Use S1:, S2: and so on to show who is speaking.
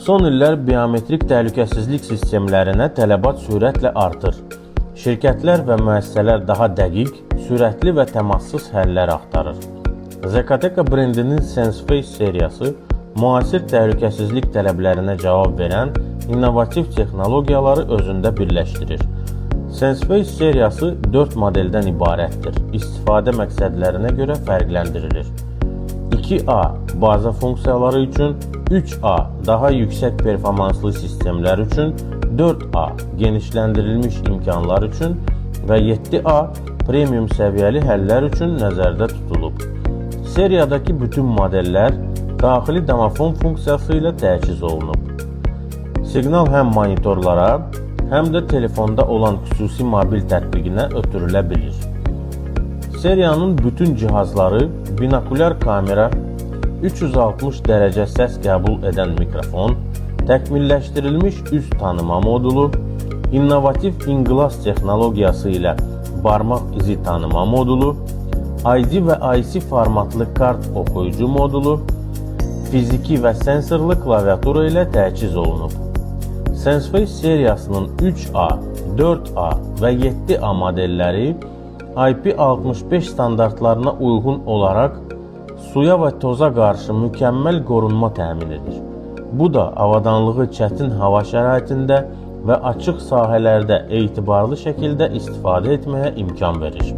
S1: Son illər biometrik təhlükəsizlik sistemlərinə tələbat sürətlə artır. Şirkətlər və müəssisələr daha dəqiq, sürətli və təmassız həllər axtarır. Zekateka brendinin SenseFace seriyası müasir təhlükəsizlik tələblərinə cavab verən innovativ texnologiyaları özündə birləşdirir. SenseFace seriyası 4 modeldən ibarətdir. İstifadə məqsədlərinə görə fərqləndirilir. 2A baza funksiyaları üçün, 3A daha yüksək performanslı sistemlər üçün, 4A genişləndirilmiş imkanlar üçün və 7A premium səviyyəli həllər üçün nəzərdə tutulub. Seriyadakı bütün modellər daxili domofon funksiyası ilə təchiz olunub. Siqnal həm monitorlara, həm də telefonda olan xüsusi mobil tətbiqinə ötürülə bilir. Seriyanın bütün cihazları binokulyar kamera, 360 dərəcə səs qəbul edən mikrofon, təkmilləşdirilmiş üz tanıma modulu, innovativ inqlas texnologiyası ilə barmaq izi tanıma modulu, ID və IC formatlı kart oxuyucu modulu, fiziki və sensorlu klaviatura ilə təchiz olunub. SenseFace seriyasının 3A, 4A və 7A modelləri IP65 standartlarına uyğun olaraq suya və toza qarşı mükəmməl qorunma təmin edir. Bu da avadanlığı çətin hava şəraitində və açıq sahələrdə etibarlı şəkildə istifadə etməyə imkan verir.